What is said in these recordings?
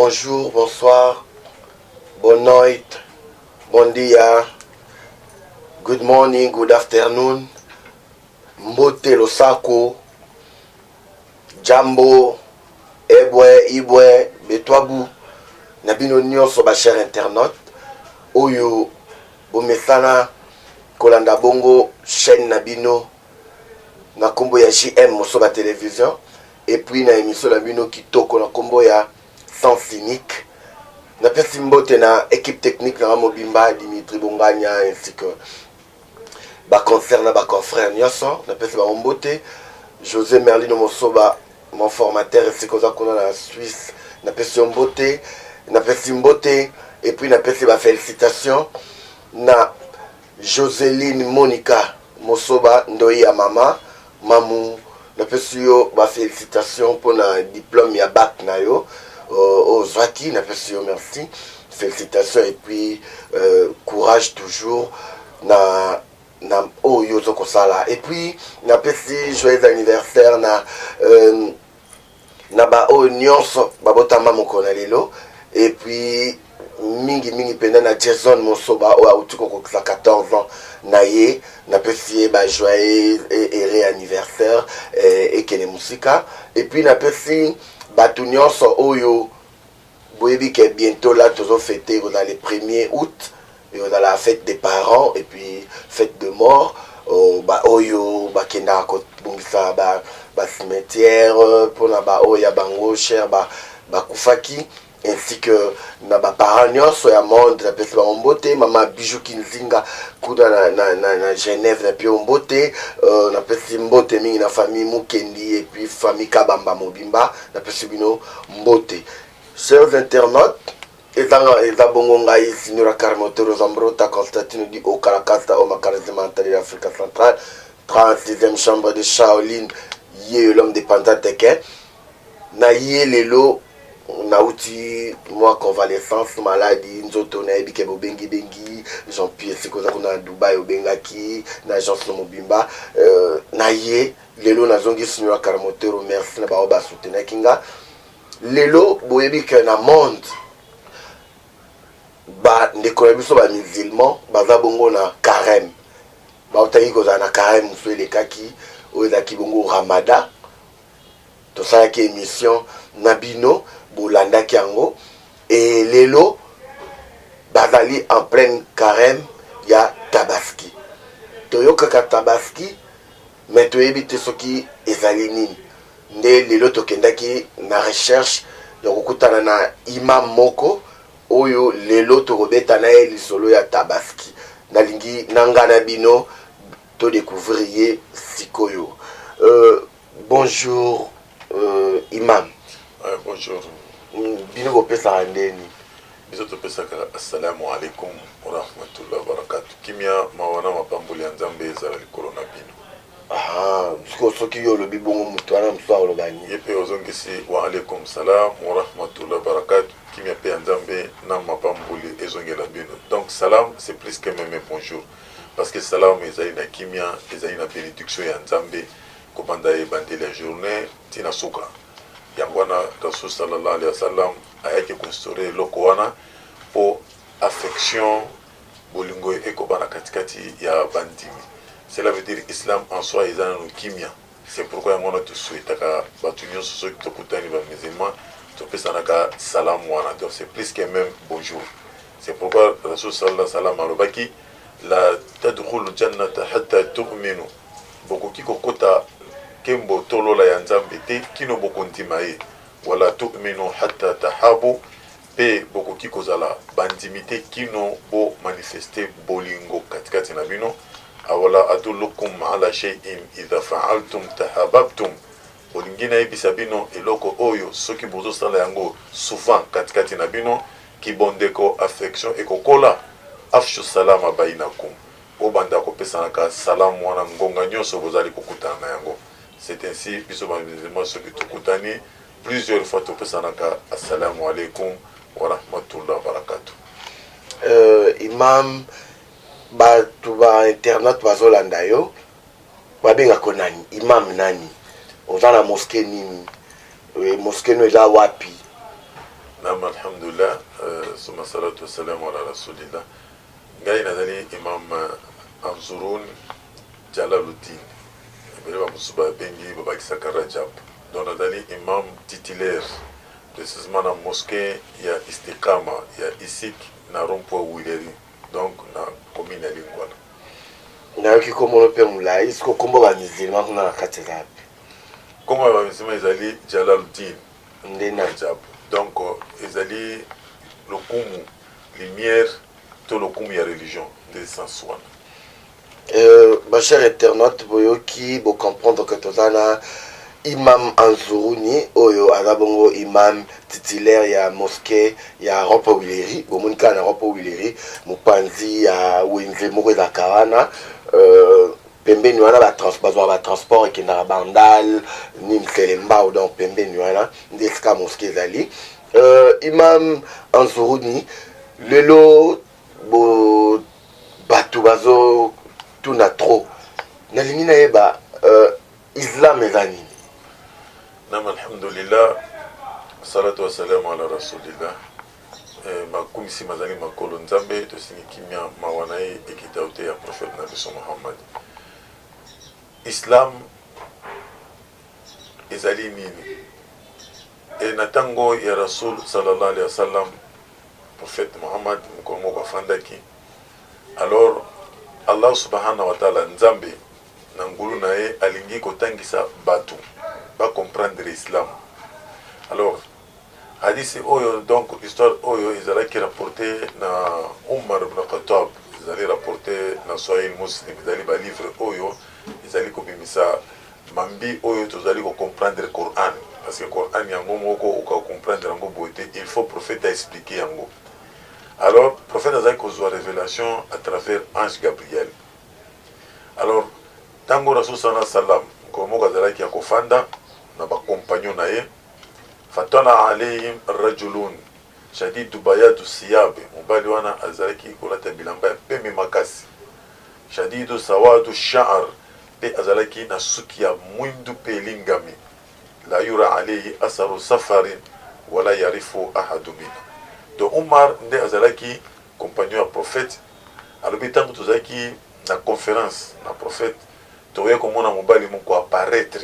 bonjour, bonsoir, bonne nuit, bon dia, good morning, good afternoon, mbote losako, jambo, ibwe, betwabu, nabino nyonso ba cher internaute, oyo bomesana kolanda bongo chaîne nabino na kombo ya JM Mosoba télévision et puis na émission nabino kitoko na kombo ya Sens Cynique. Na pesi mbote na équipe technique na Mobimba Dimitri Bonganya ainsi que ba concert na ba confrère nyonso na pesi ba mbote José Merlino Mosoba mon formateur ainsi que za kona na Suisse na pesi mbote et puis na pesi ba félicitations na Joseline Monica Mosoba Ndoi ya mama mamu na pesi yo ba félicitations pour na diplôme ya bac na yo aux Zaki na pesi yo merci félicitations et puis courage toujours na oyo zoko sala et puis na pesi joyeux anniversaire na ba o nyonso babotama mokona lelo et puis mingi penda na Jason Mosoba o autuko ko 14 ans na ye na pesi ba joyeux et anniversaire et kene musika et puis na pesi batu nyonso oyo boyebi que bientôt là tozo fêter dans les 1er août et dans la fête des parents et puis fête de mort ba oyo ba kenda ko bungisa ba cimetière pour na ba oya bango cher ba kufaki ainsi que na ba parents nyonso ya monde na pesi ba mbote mama Bijou Kinzinga kuda na Genève na pio mbote na pesi mbote mingi na famille Mukendi et puis famille Kabamba Mobimba na pesi bino mbote. Chers internautes, eza bongo ngai Signora Carmotero Zambrota Constantino di Okarakasta Omakarazimantali d'Afrique centrale 36e chambre de Shaolin ye l'homme dépendant teke na ye lelo nauti moi convalescence maladie nzoto na ebike bobengi Jean-Pierre Sikoza kuna Dubai obengaki na agence no Mobimba na ye lelo nazongi Signora Carmotero merci na ba oba soutenir kinga lelo boyebi que na monde ba ndeko na biso ba musulman baza bongo na carême ba otaki koza na carême so elekaki oyezaki bongo Ramadan tosalaki émission na bino bolandaki yango et lelo bazali en pleine carême ya Tabaski toyokaka Tabaski mais toyebi te soki ezali nini nde lelo tokendaki na recherche ya kokutana na imam moko oyo lelo tokobeta na ye lisolo ya Tabaski nalingi nanga na bino to découvrir sikoyo. Bonjour imam. Bonjour. Bino bopesa ndeni biso topesaka assalamu alaikum wa rahmatullahi wa barakatuh kimia mawana mapambuli ya nzambe ezala likolo na bino. Soki yo lobi bongo mutu wana musu alobani yepe ozongisi wa alaikum salam wa rahmatullahi wa barakatuh kimia pe nzambe na mapambuli ezongela bino. Donc salam c'est plus que même bonjour parce que salam ezali na kimia ezali na bénédiction ya nzambe kobanda ebande la journée tina suka yango wana rasul sallallahu alaihi wasallam ayaki konstaurer loko wana po affection bolingo ekobana katikati ya bandimi. Cela veut dire islam en soi est dans le kimia. C'est pourquoi on a tout souhaité que batunion sur ceux qui t'écoutent les musulmans tu peux s'en aller salam wana. Donc c'est plus que même bonjour. C'est pourquoi Rasul sallallahu alayhi wa sallam alobaki la tadkhulu jannata hatta tu'minu. Boko ki kokota kembo tolo la yanzambe te kino boko ntimaye wala tu'minu hatta tahabu pe boko ki kozala bandimite kino bo manifester bolingo katikati na bino. Awala adulukum ala shay'in idha fa'altum tahabbtum olingina yebisa bino eloko oyo soki bozo sala yango souvent katikati na bino ki bondeko affection ekokola afshu salama bainakum obanda kopesana ka salamu wana ngonga nyonso bozali kokutana yango. C'est ainsi biso ba musulman soki tokutani plusieurs fois topesana ka assalamu alaikum wa rahmatullahi wa barakatuh. Imam batu ba internet bazolanda yo babengako nani imam nani oza na mosquée nini mosquée no eza wapi Nam alhamdulillah, summa salatu wassalamu ala rasulillah. Ngai nazali imam Anzurun Jalaluddin. Bele ba musuba bengi baba kisaka Rajab. Donc nazali imam titulaire précisément na mosquée ya Istiqama ya Isik na Rompo Wileri. Donc na commune ya Lingwala. nayoki komona mpe molai siko kombo bamisilema kuna na kati ezapi Kombo ya bamisilema ezali Jalaluddin nde na Rajab. Donc ezali lokumu lumière to lokumu ya religion de sens wana. Bachers internautes boyoki bocomprendre que toza na imam Anzuruni oyo aza bongo imam titulaire ya mosquée ya Rompo Wileri bomoni kaka na Rompo Wileri mopanzi ya wenze moko ezalaka wana pembeni wana bazwa batransport ekendaka bandal nimsele mbao donc pembeni wana nde esika mosquée ezali imam Anzuruni lelo bato bazotuna trop nalingi nayeba islam eza nini. Nam alhamdulillah, salatu wassalamu ala rasulillah. Makumisi mazali makolo nzambe tosingi kimia mawanai ekitaute ya prophète na biso Muhammad. Islam ezali nini? Na tango ya Rasul sallallahu alayhi wa sallam, prophète Muhammad mkomo kwa fandaki. Alors Allah subhanahu wa ta'ala nzambe na ngulu nae alingi kotangisa batu ba comprendre islam. Alors hadisi oyo donc histoire oyo ezalaki rapporté na Umar ibn Khattab, ezali rapporté na Sahih Muslim, ezali ba livre oyo ezali kobimisa mambi oyo tozali ko comprendre Coran, parce que Coran yango moko ko comprendre yango boité il faut prophète a expliquer yango. Alors prophète azali kozwa révélation à travers ange Gabriel. Alors tango Rasul sallallahu alayhi wa sallam komo kazalaki ya kofanda na ba compagnon na ye fatana alayhim rajulun shadidu bayadu siyabe, mobali wana azalaki kolata bilamba ya pembe makasi, shadidu sawadu sha'r, pe azalaki na suki ya mwindu pe lingami, la yura alayhi asaru safarin wala yarifu ahadu mina. Donc Umar nde azalaki compagnon ya prophète. Alobi tango tozalaki na conférence na prophète toye komona mobali moko apparaître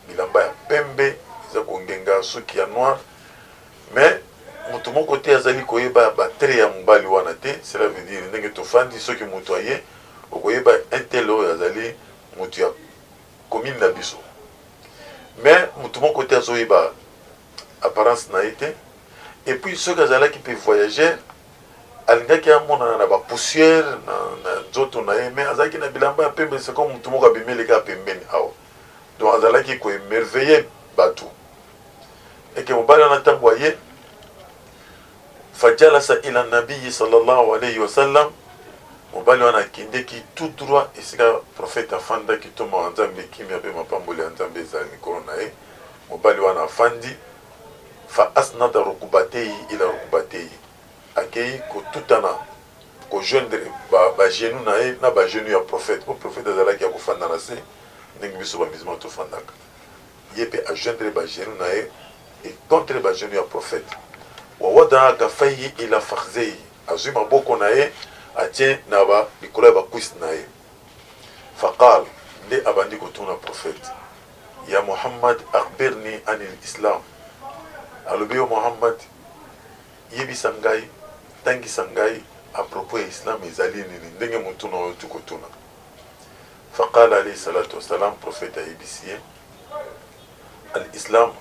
bilamba ya pembe eza kongenga suki ya noir, mais mutu moko te azali koyeba batre ya mobali wana te. Cela veut dire ndenge tofandi soki mutu aye okoyeba intel oyo azali mutu ya commune na biso, mais mutu moko te azoyeba apparence na ye te. Et puis soki azalaki pe voyageur alingaki amonana na bapoussière na nzoto na ye, mais azalaki na bilamba ya pembe, c'est comme mutu moko abimeleka pembeni awa. Donc azalaki koemerveille bato. Et que mobali wana ntango aye fajalasa ila nabii sallallahu alayhi wa sallam, mobali wana akendeki tout droit esika prophète afandaki to mawa nzambe kimia pe mapamboli ya nzambe ezali likolo na ye. Mobali wana afandi fa asnada rukubateyi ila rukubateyi, akei kotutana kojoindre ba genou na ye na ba genou ya prophète. O prophète azalaki ya kofanda na se ndenge biso bamizima tofandaka, ye pe ajoindre ba genou na ye et contre ba genou ya prophète. Wa wada kafaihi ila fakhzeyi, azwi maboko na ye atie na ba likolo ya bakwisi na ye. Faqal, nde abandi kotuna prophète, ya Muhammad akhbirni anil islam. Alobi yo Muhammad yebisa ngai, tangisa ngai à propos ya islam ezali nini, ndenge mutuna oyo tukotuna. Faqala alayhi salatu wassalam, prophète ayebisiye al-islam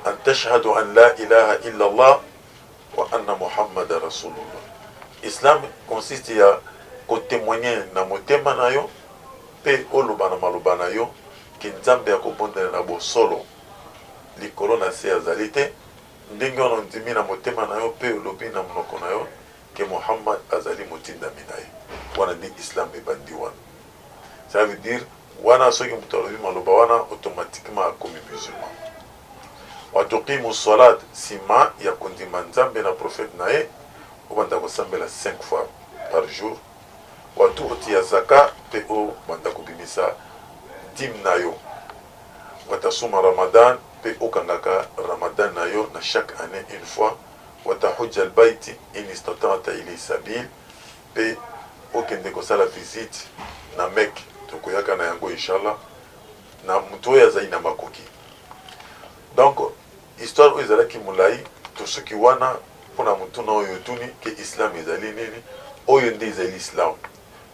an tashhadu an la ilaha illa Allah wa anna Muhammada rasulullah. Islam consiste ya kotémoigner na motema na yo pe oloba na maloba na yo ke nzambe akobondela na bosolo likolo na se azali te, ndenge wana ondimi na motema na yo pe olobi na monoko na yo ke Muhammad azali motindami na ye. Wana ndi islam ebandi wana. Ça veut dire wana soki mutu alobi maloba wana automatiquement akomi musulman. Watuqimu salat, sima ya kondima nzambe na prophète na ye obanda kosambela 5 fois par jour. Watuti ya zaka pe o banda kobimisa dim na yo. Watasuma Ramadan pe okangaka ramadan na yo na chaque année une fois watahujja albaiti in istata'ta ilayhi sabil pe okende kosala visite na Mecque tokoyaka na yango inshallah na mutu oyo azali na makoki. Donc histoire oyo ezalaki molai to soki wana mpona mutu na oyo tuni ke islam ezali nini oyo nde ezali islam.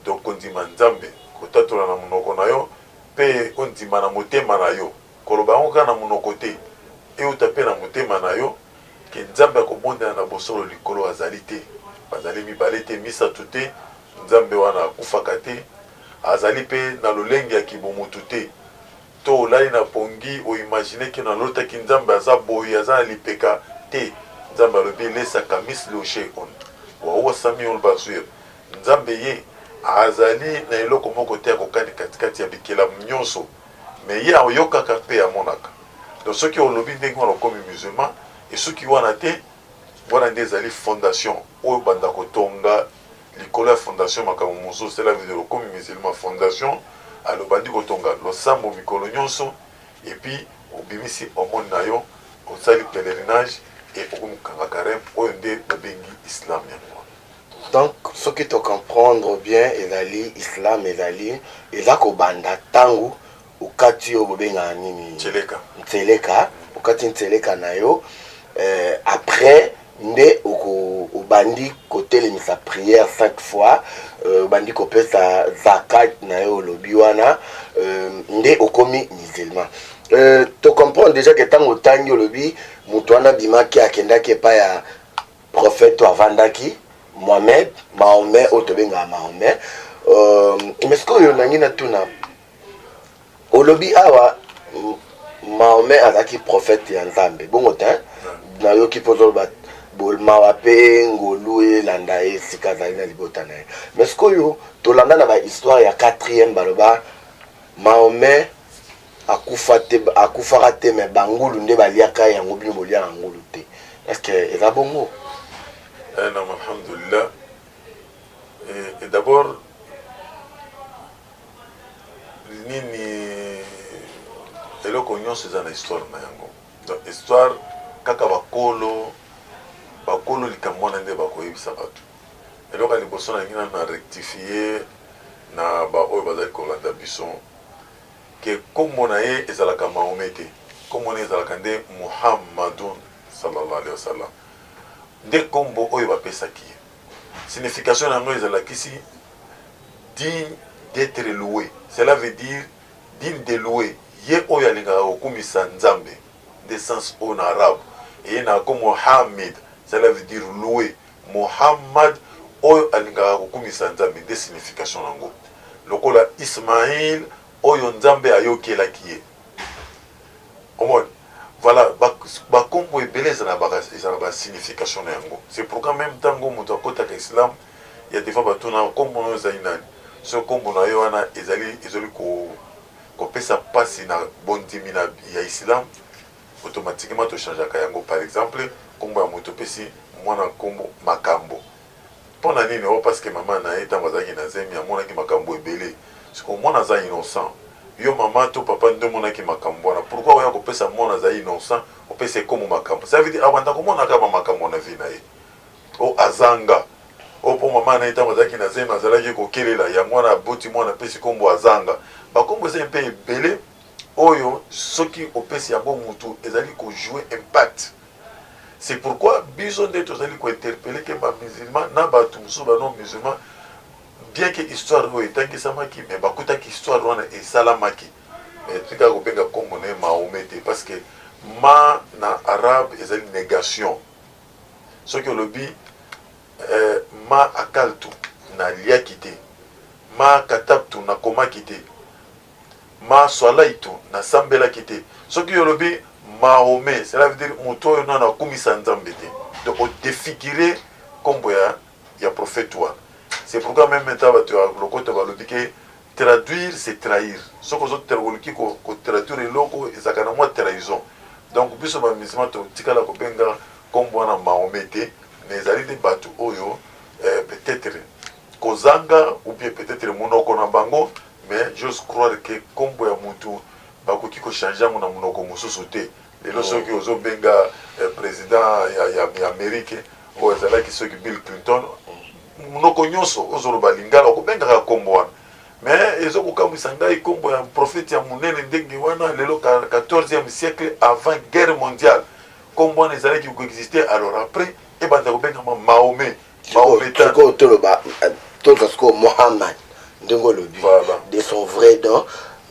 Donc kondima nzambe kotatola na monoko na yo pe ondima na motema na yo koloba yango kaka na monoko te euta mpe na motema na yo ke nzambe akobondela na bosolo likolo azali te bazali mibale te misato te nzambe wana akufaka te azali mpe na lolenge ya kibomutu te to olali na pongi oimagine ke nalotaki nzambe aza boye aza na lipeka te nzambe alobi elesaka misli shay'un wa huwa samiul basir. Nzambe ye azali na eloko moko te akokani katikati ya bikelamu nyonso me ye ayokaka mpe amonaka. Donc soki olobi ndenge wana okomi musulman e soki wana te wana nde ezali fondation oyo banda kotonga likolo ya fondation makambo mosusu cela veut dire okomi musulman fondation alobandi kotonga losambo mikolo nyonso epuis obimisi omoni na yo osali pèlerinage e okomikanga carême oyo nde babengi islam yango. Donc ce qui te comprendre bien ezali islam ezali eza kobanda tangu ukati oyo bobenga nini nteleka ukati nteleka na yo après nde obandi kotelemisa prière 5 fois obandi kopesa zakat na yo olobi wana nde okomi musulman. To comprendre déjà que ntango otangi olobi moto wana bimaki akendaki epai ya prophète avandaki Mohamed Mahomet oyo tobengaka Mahomet mais sikoyo nangi natuna olobi awa Mahomet azalaki prophète ya nzambe bongo te nayoki mpo zoloba mawa mpe ngolu elanda ye esika azali na libota na ye mais sikoyo tolanda na bahistoire ya 4e baloba Mahomet akufaka te me bangulu nde baliaka yango bino boliaka ngulu te. Est-ce que eza bongo? Non, alhamdulillah. Et d'abord nini eloko nyonso eza na histoire na yango. Donc histoire kaka bakolo likambo wana nde bakoyebisa bato. Eloko ya liboso na ngina na rectifier na baoyo bazali kolanda biso ke kombo na ye ezalaka Mahomet te, kombo na ye ezalaka nde Muhammadun sallallahu alayhi wa sallam nde kombo oyo bapesaki ye. Signification yango ezalakisi digne d'être loué, cela veut dire digne de louer ye oyo alingaka kokumisa nzambe de sens oyo na arabe eye na ko Mohammed cela veut dire loué Muhammad oyo alingaka kokumisa nzambe de signification yango lokola Ismaïl oyo nzambe ayokelaki ye omoni. Voilà, bakombo ebele ezala signification na yango. C'est pourquoi même tango moto akotaka islam ya des fois batuna kombo na ezali nani so kombo na yo wana ezali kopesa pasi na bondimi na ya islam automatiquement to changeaka yango. Par exemple kombo ya moto pesi mwana kombo makambo mpona nini o parce que mama na ye ntango azalaki na zemi amonaki makambo ebele siko mwana aza innocent yo mama to papa nde monaki makambo wana pourquoi oya kopesa mwana azali innocent opesa komo makambo ça veut dire abanda komona kama makambo na vie na ye o azanga o po mama na ye ntango azalaki na zemi azalaki kokelela ya mwana aboti mwana pesi kombo azanga bakombo eza mpe ebele oyo soki opesi yango mutu ezali kojouer impact. C'est pourquoi biso nde tozali kointerpele ke bamusulman na bato mosusu banon musulman bien que histoire oyo etangisamaki me bakutaki histoire wana esalamaki me tika kobenga kombo na ye Mahomet te parce que ma na arabe ezali négation soki olobi ma akaltu naliaki te ma katabtu nakomaki te ma swalaitu nasambelaki te soki olobi Mahomet cela veut dire moto oyo nana akumisa nzambe te donc odéfigure kombo ya prophète wana. C'est pourquoi même maintenant le côté balobi ke traduire c'est trahir soko zo tergoliki ko traduire eloko ezakana mwa trahison. Donc biso ba musulman to tikala ko benga kombo na Mahomet te mais ezali de bato oyo peut-être kozanga ou bien peut-être monoko na bango mais j'ose croire que kombo ya mutu bakoki ko changer na monoko mosusu te. lelo soki ozobenga président ya Amérique oyo ezalaki soki Bill Clinton monoko nyonso ozoloba lingala okobengaka kombo wana mais ezokokamwisa ngai kombo ya prophète ya monene ndenge wana lelo 14e siècle avant guerre mondiale kombo wana ezalaki koexiste alors après ebanda kobengama Mahomet toloba tolobasiko Mohammed ndenge olobi de son vrai nom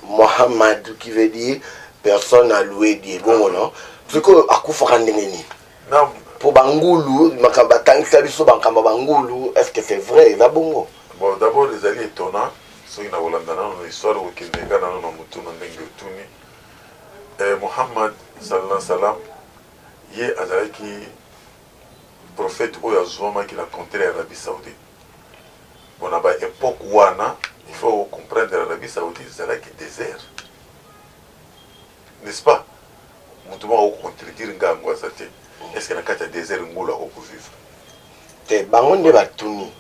Mohammed qui veut dire personne à louer Dieu bongo non siko akufaka ndenge nini pour bangulu makamba tangisa biso bankamba bangulu est-ce que c'est vrai eza bongo bon d'abord ezali étonnant soki na kolanda nano na histoire okendenga nano na motu na ndenge otuni Mohammed sallallahu salam ye azalaki prophète oyo azwamaki na contraire ya Arabie Saoudite bon na baépoque wana il faut comprendre l'Arabie Saoudite ezalaki désert n'est-ce pas motu moko akocontredire nga yango aza te est-ce que na kati ya désert ngulu akokovivre te bango nde batuni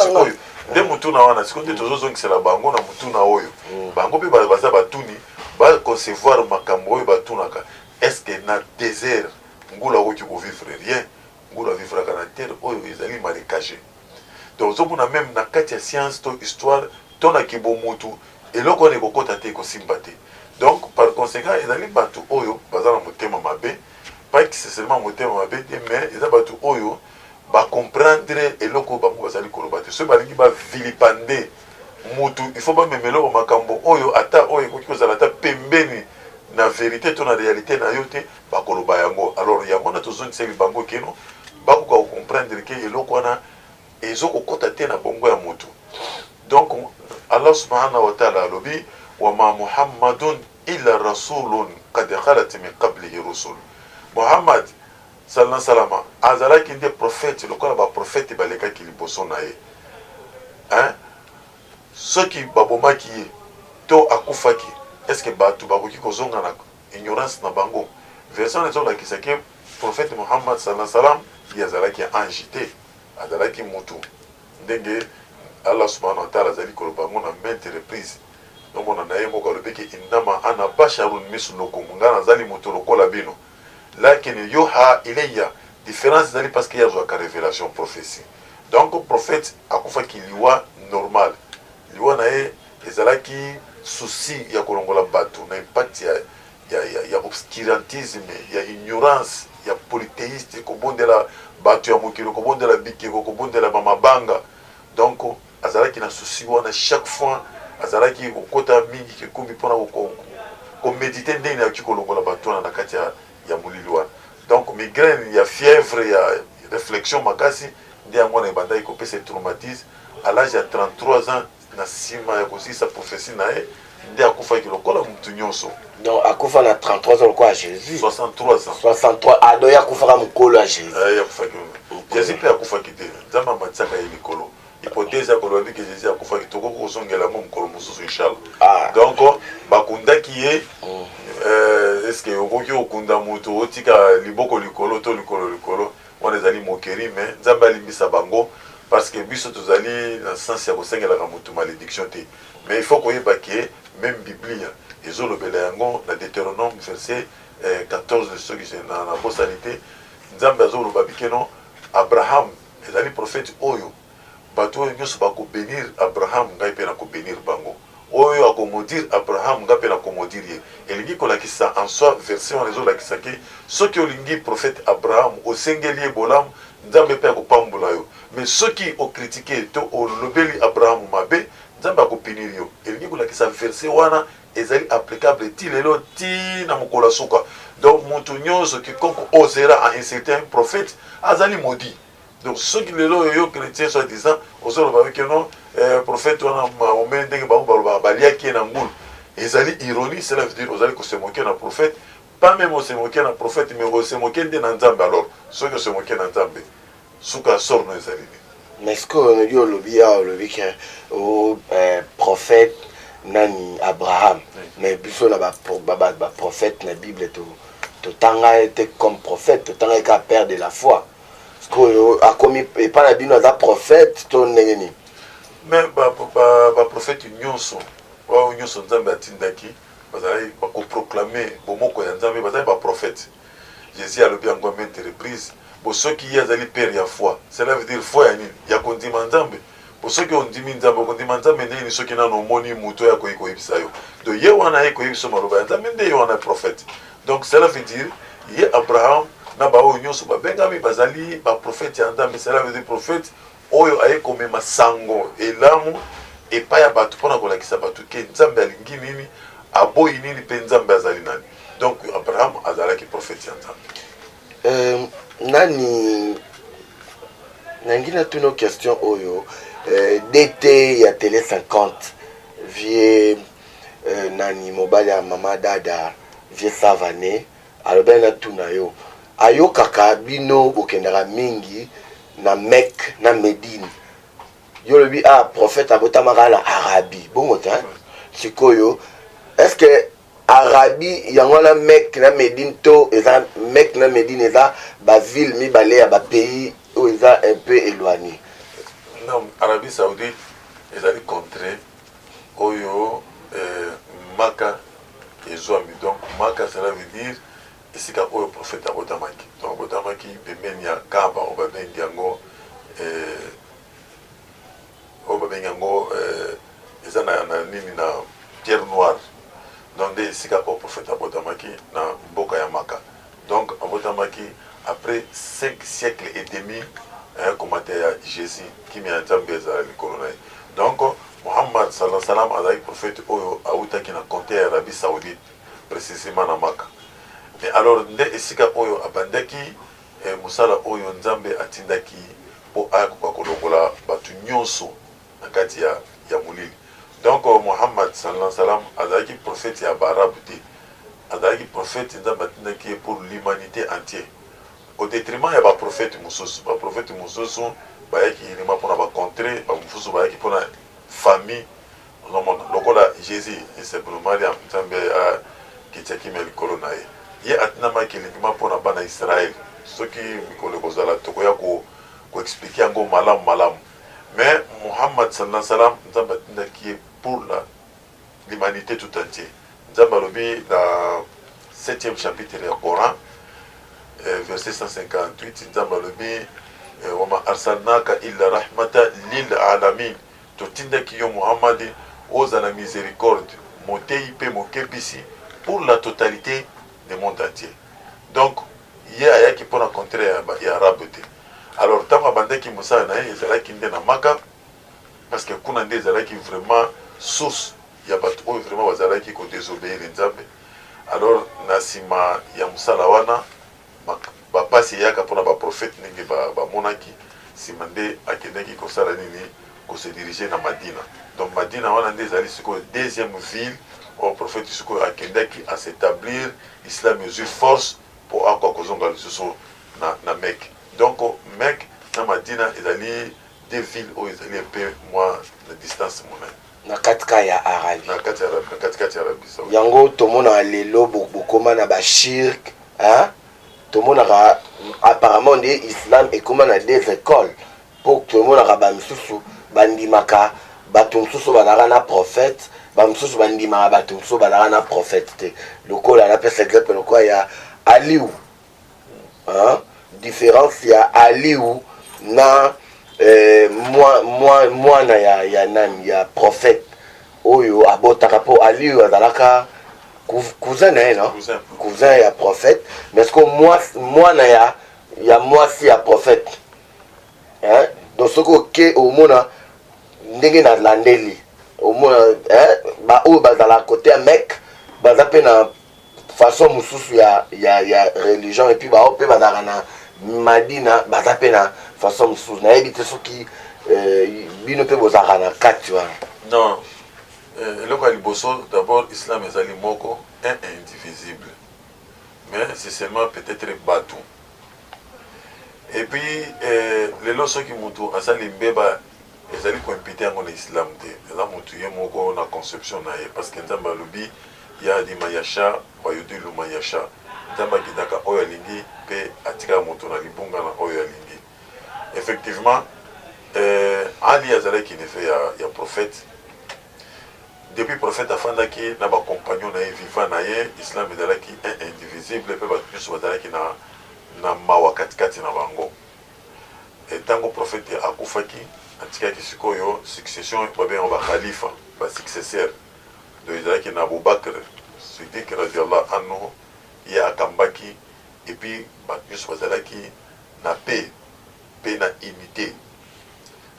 sikoyo nde motuna wana sikoyo nde tozozongisela bango na motuna oyo bango mpe baza batuni baconcevoir makambo oyo batunaka est-ce que na désert ngulu akoki kovivre rien ngulu avivraka na terre oyo ezali marécagé donc ozomona même na kati ya science to histoire to na kibomutu eloko wana ekokota te ekosimba te donc par conséquent ezali bato oyo baza na motema mabe pas que c'est seulement motema mabe te mais eza bato oyo bacomprendre eloko bango bazali koloba te soki balingi bavilipande mutu il faut bamema eloko makambo oyo ata oyo ekoki kozala ata pembeni na vérité to na réalité na yo te bakoloba yango alors yango na tozongiseli bango keno bakoka kocomprendre ke eloko wana ezokokota te na bongo ya mutu donc Allah subhanahu wa ta'ala alobi wama muhammadun illa rasulun qad khalat min qablihi rusul Muhammad sallallahu salama azalaki nde prophète lokola baprophète balekaki liboso na ye soki babomaki ye to akufaki est-ce que bato bakoki kozonga na ignorance na bango version ezolakisaki prophète Muhammad sallallahu salam ye azalaki ange te azalaki mutu ndenge Allah subhanahu wa ta'ala azali koloba ngo na maintes reprises nomona na ye moko alobeki innama ana basharun mislukum nga nazali mutu lokola bino lakini yuha ilayya différence ezali parce que yazwaka révélation prophétie donc prophète akufaki liwa normal liwa na ye ezalaki souci ya kolongola bato na impact ya obscurantisme ya ignorance ya polythéiste kobondela bato ya mokili kobondela bikeko kobondela bamabanga donc azalaki na souci wana chaque fois azalaki kokota mingi kekumbi mpona komédite ndenge akoki kolongola bato wana na kati ya molili wana donc migraine ya fièvre ya réflexion makasi nde yango na ebandaki kopesa traumatisme à l'âge ya 33 ans na nsima ya kosilisa prophétie na ye nde akufaki lokola mutu nyonso donc akufa na 33 ans lokola Jésus 63 ans 63 ado yakufaka mokolo ya Jésus yakufaki Jésus mpe akufaki te nzambe amatiaka ye likolo hypothèse akolobi ke Jésus akufaki tokoki kozongela yango mokolo mosusu inchallah donc bakundaki ye est-ce que okoki okunda moto otika liboko likolo to likolo wana ezali mokeri mais nzambe alimbisa bango parce que biso tozali na sens ya kosengelaka motu malédiction te mais il faut koyeba ke même biblia ezolobela yango na Deutéronome verset 14 soki na bosani te nzambe azoloba bikeno Abraham ezali prophète oyo bato oyo nyonso bakobénir Abraham ngai mpe nakobénir bango oyo akomodire Abraham nga mpe nakomodire ye elingi kolakisa en soi version ezolakisaki soki olingi prophète Abraham osengeli ye bolamu nzambe mpe akopambola yo mais soki okritike to olobeli Abraham mabe nzambe akopinir yo elingi kolakisa verset wana ezali applicable ti lelo ti na mokolo ya suka donc moto nyonso quiconque osera à un certain prophète azali maudit donc soki lelo oyo chrétien soit disant ozoloba ke non prophète wana Mahomet ndenge bango balobaka baliaki ye na ngulu ezali ironie cela veut dire ozali kosemoke na prophète pas même osemoke na prophète mais osemoke nde na nzambe alors soki osemoke na nzambe suka sor no ezali mais ce que onobi olobi awa olobi ke prophète nani Abraham mais biso na baprophète na Bible totanga ete comme prophète totanga eka père de la foi akomi epa na bino aza prophète to ndenge nini mais baprophète nyonso oyo nyonso nzambe atindaki bazali bakoproclame bomoko ya nzambe bazali baprophète. Jésus alobi yango maintes reprises bo soki ye azali père ya foi, cela veut dire foi ya nini ya kondima nzambe. Bo soki ondimi nzambe kondima nzambe ndeni soki nano omoni moto ya koyebisa yo, donc ye wana ye koyebisa maloba ya nzambe nde ye wana prophète. Donc cela veut dire ye Abraham na baoyo nyonso babengami bazali baprophète ya nzambe. Cela veut dire prophète oyo aye komema sango elamu epai ya bato mpona kolakisa bato ke nzambe alingi nini aboyi nini mpe nzambe azali nani. Donc Abraham azalaki prophète ya nzambe. Nani nangi natuna question oyo d'été ya télé 50 vie nani mobali ya mama dada vie savane alobi natuna yo ayokaka bino bokendaka mingi na Mecque na Médine yo lobi prophète abotamaka na Arabie bongo ta sikoyo est-ce que Arabie yango na Mecque na Médine to eza Mecque na Médine eza ba ville mibale ya ba pays où eza un peu éloigné? Non, Arabie Saoudite ezali contrée oyo Maka ezwami. Donc Maka cela veut dire esika oyo prophète abotamaki. Donc abotamaki pembeni ya Kaaba oyo babengi yango eza na nini na pierre noire. Donc nde esika oyo prophète abotamaki na mboka ya Maka. Donc abotamaki après 5 siècles et demi commentaire ya Jésus qui mi nzambe ezala likolo na ye. Donc Muhammad sallallahu alaihi wasallam azali prophète oyo autaki na konte ya Arabie Saoudite précisément na Maka. Mais alors nde esika oyo abandaki musala oyo nzambe atindaki po akoka kolongola batu nyonso na kati ya molili. Donc Muhammad sallallahu alaihi wasallam azalaki prophète ya barabe te, azalaki prophète nzambe atindaki pour l'humanité entière, au détriment ya baprophète mosusu. Baprophète mosusu bayaki ilima mpona bacontre, bamosusu bayaki mpona famille. Lokola Jésus simplement ya nzambe akitiaki me likolo na ye, ye atinamaki ilima mpona bana Israël. Soki mikolo kozala tokoya koexplike yango malamu. Mais Muhammad sallallahu alayhi wa sallam nzambe atindaki pour l'humanité tout entière. Nzambe alobi na 7e chapitre du Coran, verset 158, nzambe alobi wama arsalnaka illa rahmata lil alamin, totindaki yo Muhammad ozala miséricorde motei pe mokebisi pour la totalité du monde entier. Donc ye ayaki mpona contraire ya arabe te. Alors ntango abandaki mosala na ye ezalaki nde na Maka, parce que kuna nde ezalaki vraiment source ya bato oyo vraiment bazalaki kodesobéir nzambe. Alors na nsima ya mosala wana bapasi eyaka mpona baprophète ndenge bamonaki, nsima nde akendaki kosala nini, kose dirige na Madina. Donc Madina wana nde ezali sikoyo deuxième ville oyo prophète sikoyo akendaki à s'établir, islam mesure force po akwa kozonga lisusu na Mecque. Donc Mecque na Madina ezali deux villes oyo ezali un peu moins de distance monene na katika ya Arabie, na kati ya Arabie Saoudite. Yango tomona lelo bokoma na bashirk tomona apparemment de islam ekoma na des écoles pour tomona ba misusu bandimaka bato misusu bazalaka na prophète, ba misusu bandimaka bato misusu bazalaka na prophète te. Lokola na pesa exemple lokola ya Aliou, différence ya Aliou na mwana ya nani ya prophète oyo abotaka po Aliou azalaka cousin na ye, non? Cousin ya prophète, mais est-ce que mwana ya mwasi ya prophète, donc soko ke omona ndenge na landeli omona ba oyo bazala côté ya Mecque baza pe na façon mosusu ya religion, et puis ba pe bazala na Madina baza pe na façon mosusu. Nayebi te soki bino pe bozala na kati wana. Non, eloko ya liboso d'abord islam ezali moko indivisible, mais c'est seulement peut-être batou. Et puis lelo soki mutu asali mbeba ezali koimpite yango na islam te, eza mutu ye moko na conception na ye, parce que nzambe alobi ya di mayasha wayudilu mayasha, nzambe akitaka oyo alingi mpe atikaka mutu na libunga na oyo alingi. Effectivement Ali azalaki nefe ya prophète, depuis prophète afandaki na bacompagnon na ye vivant na ye islam ezalaki indivisible mpe bato nyonso bazalaki na mawa katikati na bango. Ntango prophète akufaki atikaki sikoyo succession babenga bakhalifa basuccesseur donc ezalaki na Abubakar Siddiq radiallahu anhu ye akambaki epuis bato nyonso bazalaki na paix na unité.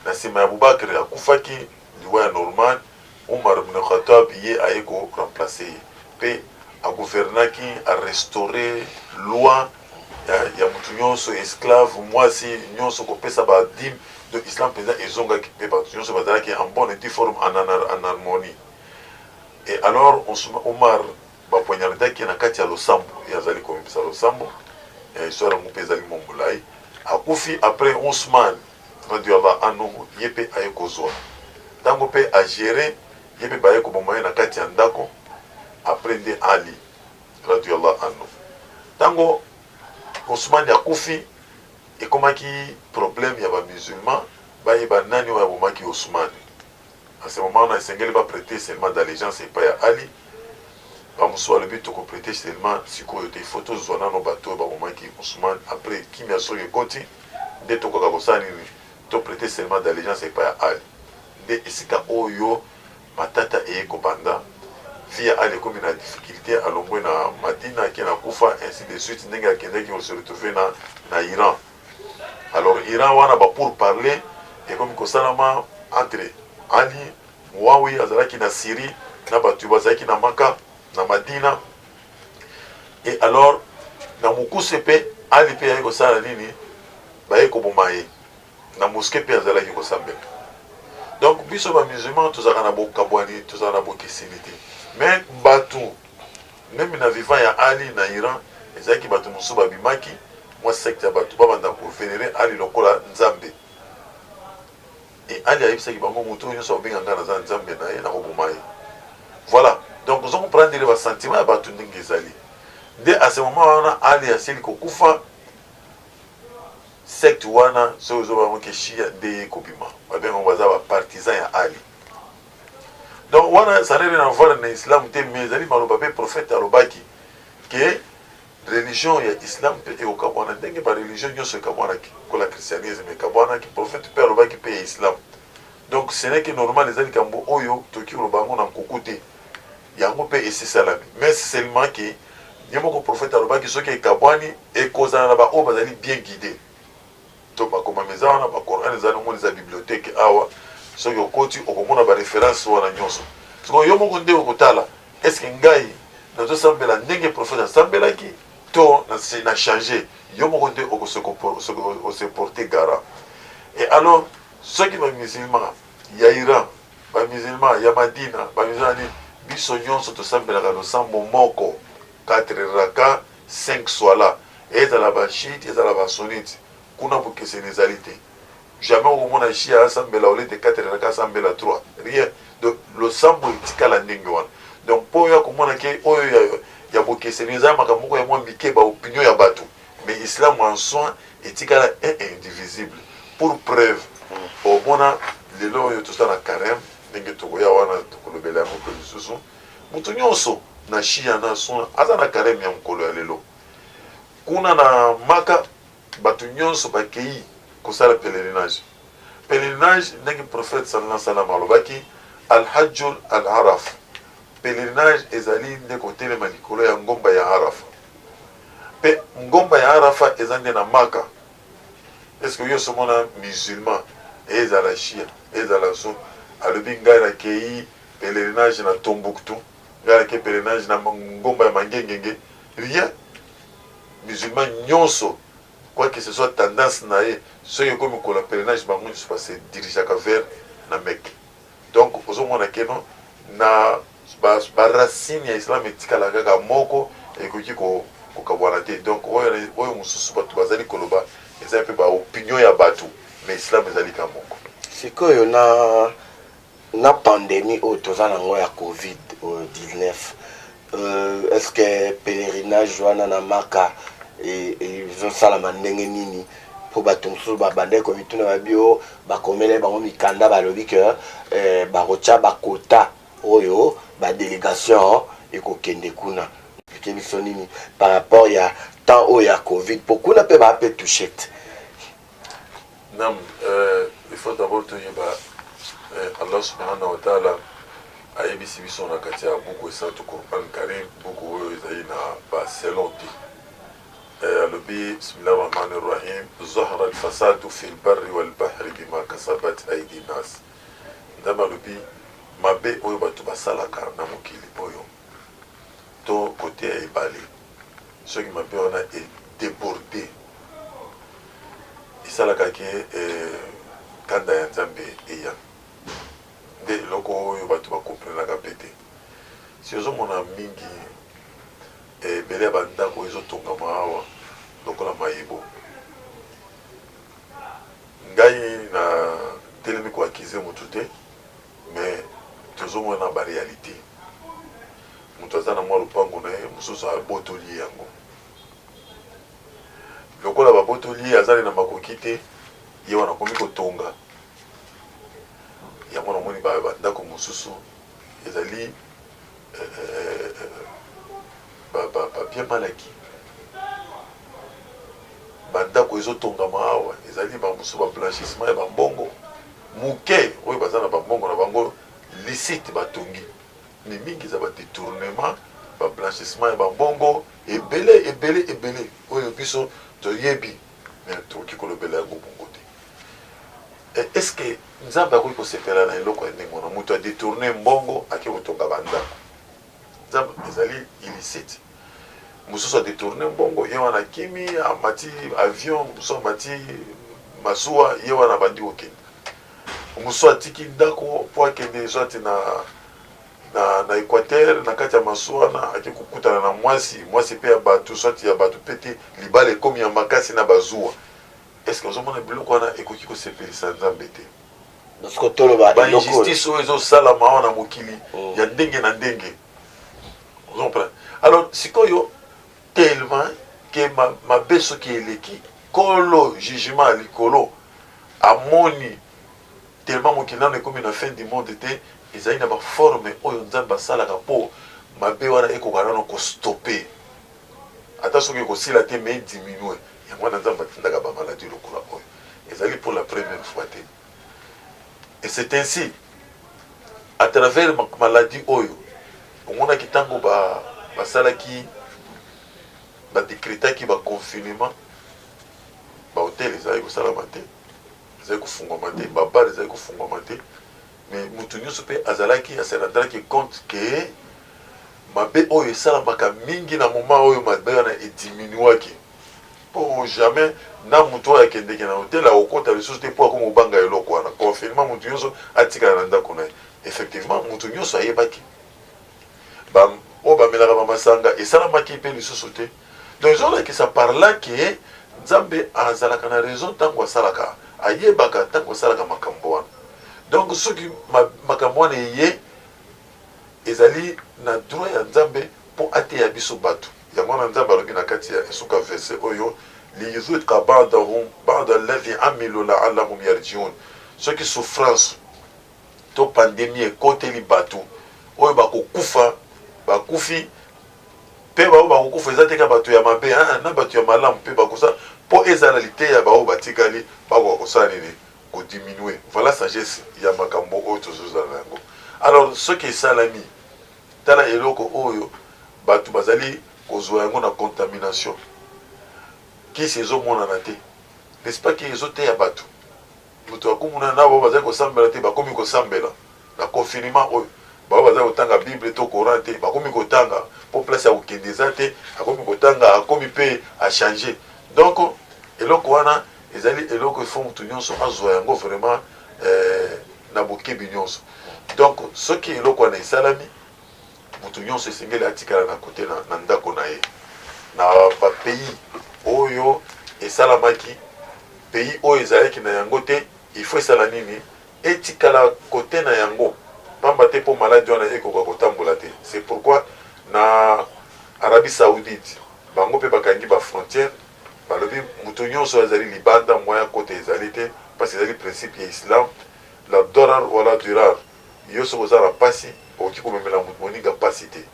Na nsima ya Abubakar akufaki liwa ya Norman Omar ibn Khattab ye aye ko remplacer ye mpe agouvernaki arestaurer loi ya mutu nyonso esclave mwasi nyonso kopesa badime donc islam mpenza ezongaki mpe bato nyonso bazalaki en bonne et due forme en harmonie. Et alors Omar bapoignardaki na kati ya losambo ye azali komipesa losambo histoire yango mpe ezali mongolai akufi après Ousmane radiallahu anhu ye mpe aye kozwa ntango mpe agere ye mpe baye koboma ye na kati ya ndako après nde Ali radiallahu anhu. Ntango Ousmane akufi ekomaki problème ya bamusulman bayeba nani oyo abomaki Ousmane. À ce moment on a esengeli baprêter seulement d'allégeance epai ya Ali bamosusu alobi tokoprêter seulement sikoyo te ifo tozwa nano bato oyo babomaki Ousmane après kimia soki ekoti nde tokoka kosala nini toprêter seulement d'allégeance epai ya Ali nde esika oyo matata eye kobanda via Ali ekomi na difficulté alongwe na Madina ake na kufa ainsi de suite ndenge akendaki se retrouver na Iran. Alors Iran wana ba pour parler ekomi kosalama entre Ali Muawi azalaki na Syrie na batu bazalaki na Maka na Madina. Et alors na mokuse pe Ali pe aye kosala nini baye koboma ye na mosquée pe azalaki kosambela. Donc biso ba musulman tozaka na bokabwani tozaka na bokeseni te mais batu même na vivant ya Ali na Iran ezalaki batu mosusu babimaki mwa secte ya batu babanda kovénérer Ali lokola nzambe. Et Ali ayebisaki bango moto nyonso babenganga naza nzambe na ye na koboma ye. Voilà, donc ozo comprendre le sentiment ya batu ndenge ezali. Nde à ce moment wana Ali asili kokufa secte wana so ozo ba moke Shia de kobima babenga baza ba partisan ya Ali. Donc wana ça n'a rien à voir na islam te mais ezali maloba pe prophète alobaki que religion ya islam pe e okabwana ndenge ba religion nyonso ekabwana ko la christianisme ekabwana ki prophète pe alobaki pe islam. Donc ce n'est que normal ezali kambo oyo toki lobango na kokute yango pe esisalami mais seulement que nyemoko prophète alobaki soki ekabwani ekozana na ba o bazali bien guidé. Donc bakoma mezana ba Coran ezana ngo les bibliothèque awa soki okoti okomona ba référence wana nyonso. Siko yo moko nde okotala est-ce que ngai nazo sambela ndenge prophète asambelaki to na changer yo moko nde se porter garant. Et alors ceux qui sont musulmans ya Iran ba musulmans ya Madina ba musulmans biso nyonso to sambelaka losambo moko 4 raka 5 swala ezala ba chiite ezala ba sunnite kuna bokeseni ezali te. Jamais au monde a chia asambela au lieu de 4 raka asambela 3 rien. Donc le sambo etikala ndenge wana. Donc po ya komona ke oyo ya bokeseni ezala makamoko ya mwa mike ba opinion ya bato mais islam en soi etikala indivisible. Pour preuve au mona lelo oyo tosala carême ndenge tokoya wana tokolobela yango pe lisusu mutu nyonso na shia na son aza na carême ya mokolo ya lelo kuna na Maka bato nyonso bakei kosala pèlerinage ndenge prophète sallallahu alayhi wa sallam alobaki al-hajjul al-araf pèlerinage ezali nde kotelema likolo ya ngomba ya Arafa pe ngomba ya Arafa eza nde na Maka. Est-ce que yo somona musulman ezala shia ezala so alobi ngai nakei pèlerinage na Tombouctou ngai nakei pèlerinage na ngomba ya Mangengenge rien. Musulman nyonso quoi que ce soit tendance na ye soki comme ko la pèlerinage bango nyonso se dirigeaka vers na Mecque. Donc ozomona keno na ba racine ya islam etikala kaka moko ekoki kokabwana te. Donc oyo mosusu bato bazali koloba ezali mpe ba opinion ya bato mais islam ezali ka moko. Sikoyo na pandémie oyo toza nango ya COVID-19 est-ce que pèlerinage wana na Maka ezosalama ndenge nini po bato mosusu babandaki komituna babio bakomele bango mikanda balobi ke bakotya bakota oyo ba délégation ekokende kuna expliquer biso nini par rapport ya temps oyo ya covid po kuna mpe baape touchette. Nam, il faut d'abord toyeba Allah subhanahu wa ta'ala ayebisi biso na kati ya buku esatu Qur'an Karim, buku oyo ezali na baselon te. alobi bismillahi rahmani rahim zahara alfasadu fi lbarri walbahri bima kasabat aidi nas. Nzambe alobi mabe oyo bato basalaka na mokili oyo to kote ya ebale soki mabe wana edeborde esalaka ke kanda ya Nzambe eya nde eloko oyo bato bakomprenaka pe te. Si ozomona mingi ebele ya bandako ezotongama awa lokola mayebo, ngai na telemi koakize motu te, mais tozomona barealité. Moto aza na mwa lupango na ye mosusu abotoli yango, lokola babotoli azali na makoki te, ye wana komi kotonga yango. Namoni bandako mosusu ezali bien malaki, bandako ezotongama awa ezali bamosusu bablanchissement ya bambongo muke oyo baza na bambongo na bango licite batongi, ni mingi za badetournement bablanchissement ya bambongo ebele oyo biso toyebi me tokoki kolobela yango bongo te. Est-ce que Nzambe akoki kosepela na eloko ya ndenge wana moto adetourne mbongo ake kotonga bandako? Nzambe ezali illicite. Mosusu adetourne mbongo ye wana kimi amati avion, mosusu amati masuwa ye wana bandi kokende, mosusu atiki ndako po akende zwati na Equateur na kati ya masuwa na ake kokutana na mwasi pe ya bato swati ya bato pete libale ekomi ya makasi na bazuwa. Est-ce que ozomona biloko wana ekoki kosepelisa Nzambe te? Injustice oyo ezosalama awa na mokili ya ndenge na ndenge. Alors sikoyo tellement que mabe soki eleki kolo jugement ya likolo amoni tellement mokili nano ekomi na fin du monde te, ezali na baforme oyo Nzambe asalaka mpo mabe wana ekoka nano kostope ata soki ekosila te me diminue. Yango wana Nzambe atindaka bamaladi lokola oyo ezali pour la première fois te. Et c'est ainsi à travers maladie oyo omonaki ntango basalaki badekretaki baconfinement, bahotel ezali kosalama te, ezali kofungwama te, babar ezali kofungwama te, mais mutu nyonso mpe azalaki aserandalaki compte ke mabe oyo esalamaka mingi na moment oyo mabe wana ediminuaki. Po jamais na mutu oyo akendeki na hotel akokota lisusu te po akoma kobanga eloko wana. Confinement mutu nyonso atikala na ndako na ye. Effectivement mutu nyonso ayebaki oyo bamelaka bamasanga esalamaki mpe lisusu te. Donc ezolakisa par là ke Nzambe azalaka na raison ntango asalaka, ayebaka ntango asalaka makambo wana. Donc soki makambo wana eye ezali na droit ya Nzambe mpo ateya biso bato. Yango wana Nzambe alobi na kati ya esuka verse oyo liyuzuka ba'da alladhi amilu la'allahum yarji'un. Soki souffrance to pandemie ekoteli bato oyo bakufi pe bao bakokufa eza teka bato ya mabe na bato ya malamu pe bakosa po ezala lite ya bao batikali bako kosala nini kodiminue. Voilà sagesse ya makambo oyo tozozala yango. Alors soki esalami tala eloko oyo bato bazali kozwa yango na contamination kisi ezomonana te, n'est-ce pas que ezoteya bato moto akumuna na bao bazali kosambela te bakomi kosambela na confinement oyo bao bazali kotanga Bible to Coran te bakomi kotanga po place ya kokende eza te, akomi kotanga akomi mpe achange. Donc eloko wana ezali eloko ifo motu nyonso azwa yango vraiment na bokebi nyonso. Donc soki eloko wana esalami motu nyonso esengeli atikala na kote na ndako na ye. Na bapays oyo esalamaki, pays oyo ezalaki na yango te, il faut esala nini etikala kote na yango pamba te po maladi wana ekoka kotambola te. C'est pourquoi na Arabie Saoudite bango pe bakangi ba frontière balobi mutu nyonso ezali libanda moya kote ezali te, parce que ezali principe ya Islam la dorar wala durar. Yo so kozala pasi okoki komemela motu moninga mpasi te.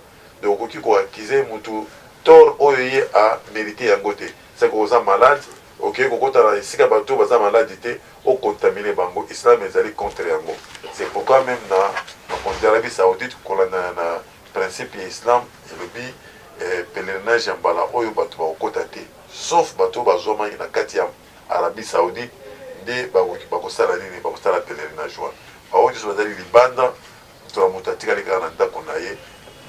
Donc okoki koakize motu tort oyo ye amérite yango te. C'est que oza malade, okoki kokota na esika bato baza malade te, okontamine bango. Islam ezali contre yango. C'est pourquoi même na bakonzi ya Arabie Saoudite kolanda na principe ya Islam elobi pèlerinage ya mbala oyo bato bakokota te, sauf bato bazwamaki na kati ya Arabie Saoudite nde bakosala nini, bakosala pèlerinage wana. Bao nyonso bazali libanda, moto na moto atikali kaka na ndako na ye,